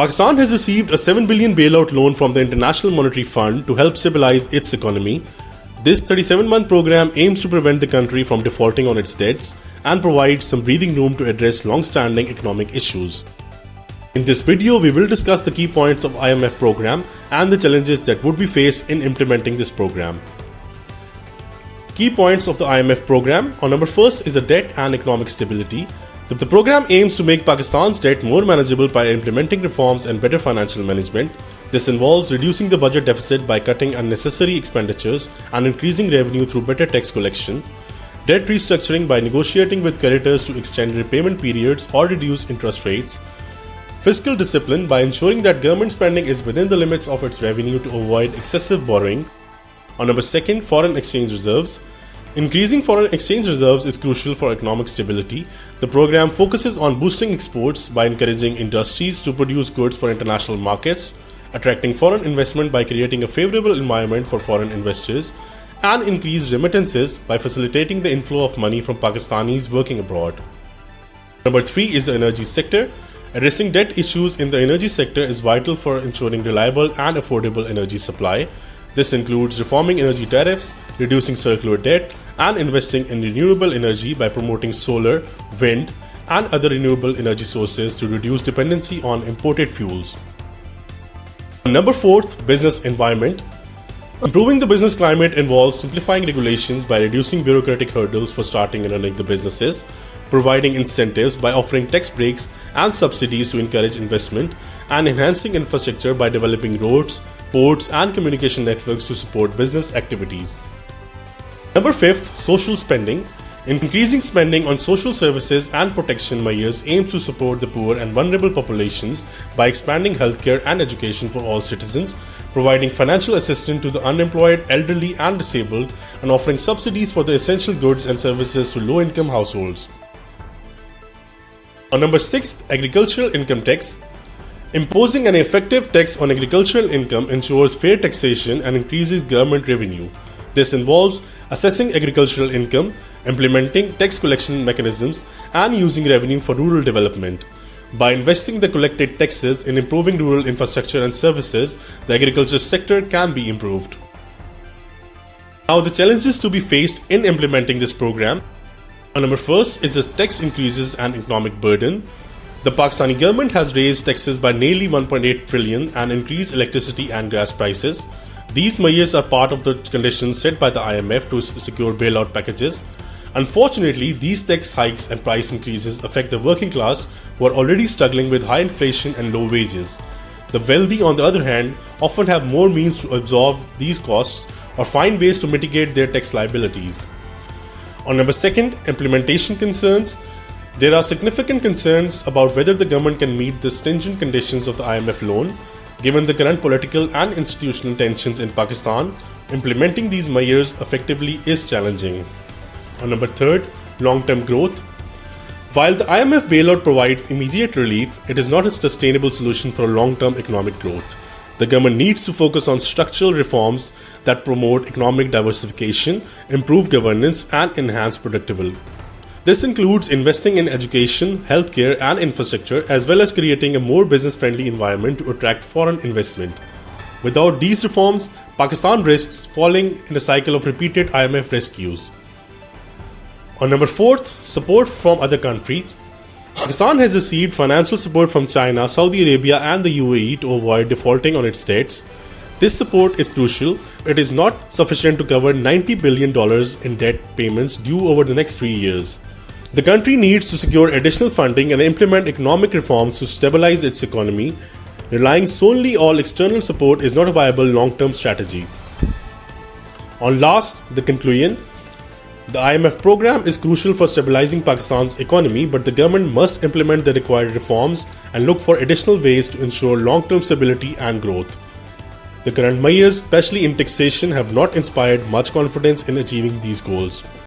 Pakistan has received a 7 billion bailout loan from the International Monetary Fund to help stabilize its economy. This 37-month program aims to prevent the country from defaulting on its debts and provides some breathing room to address long-standing economic issues. In this video, we will discuss the key points of IMF program and the challenges that would be faced in implementing this program. Key points of the IMF program. On number first is the debt and economic stability. The program aims to make Pakistan's debt more manageable by implementing reforms and better financial management. This involves reducing the budget deficit by cutting unnecessary expenditures and increasing revenue through better tax collection, debt restructuring by negotiating with creditors to extend repayment periods or reduce interest rates, fiscal discipline by ensuring that government spending is within the limits of its revenue to avoid excessive borrowing. On number second, foreign exchange reserves. Increasing foreign exchange reserves is crucial for economic stability. The program focuses on boosting exports by encouraging industries to produce goods for international markets, attracting foreign investment by creating a favorable environment for foreign investors, and increased remittances by facilitating the inflow of money from Pakistanis working abroad. Number three is the energy sector. Addressing debt issues in the energy sector is vital for ensuring reliable and affordable energy supply. This includes reforming energy tariffs, reducing circular debt, and investing in renewable energy by promoting solar, wind, and other renewable energy sources to reduce dependency on imported fuels. Number fourth, business environment. Improving the business climate involves simplifying regulations by reducing bureaucratic hurdles for starting and running the businesses, providing incentives by offering tax breaks and subsidies to encourage investment, and enhancing infrastructure by developing roads, ports, and communication networks to support business activities. Number fifth, social spending. Increasing spending on social services and protection measures aims to support the poor and vulnerable populations by expanding healthcare and education for all citizens, providing financial assistance to the unemployed, elderly, and disabled, and offering subsidies for the essential goods and services to low-income households. On number six, agricultural income tax. Imposing an effective tax on agricultural income ensures fair taxation and increases government revenue. This involves assessing agricultural income, implementing tax collection mechanisms, and using revenue for rural development. By investing the collected taxes in improving rural infrastructure and services, the agriculture sector can be improved. Now, the challenges to be faced in implementing this program. Number first is the tax increases and economic burden. The Pakistani government has raised taxes by nearly 1.8 trillion and increased electricity and gas prices. These measures are part of the conditions set by the IMF to secure bailout packages. Unfortunately, these tax hikes and price increases affect the working class who are already struggling with high inflation and low wages. The wealthy, on the other hand, often have more means to absorb these costs or find ways to mitigate their tax liabilities. On number second, implementation concerns. There are significant concerns about whether the government can meet the stringent conditions of the IMF loan. Given the current political and institutional tensions in Pakistan, implementing these measures effectively is challenging. On number third, long-term growth. While the IMF bailout provides immediate relief, it is not a sustainable solution for long-term economic growth. The government needs to focus on structural reforms that promote economic diversification, improve governance, and enhance productivity. This includes investing in education, healthcare, and infrastructure, as well as creating a more business-friendly environment to attract foreign investment. Without these reforms, Pakistan risks falling in a cycle of repeated IMF rescues. On number fourth, support from other countries. Pakistan has received financial support from China, Saudi Arabia, and the UAE to avoid defaulting on its debts. This support is crucial. It is not sufficient to cover $90 billion in debt payments due over the next 3 years. The country needs to secure additional funding and implement economic reforms to stabilize its economy. Relying solely on external support is not a viable long-term strategy. On last, the conclusion. The IMF program is crucial for stabilizing Pakistan's economy, but the government must implement the required reforms and look for additional ways to ensure long-term stability and growth. The current measures, especially in taxation, have not inspired much confidence in achieving these goals.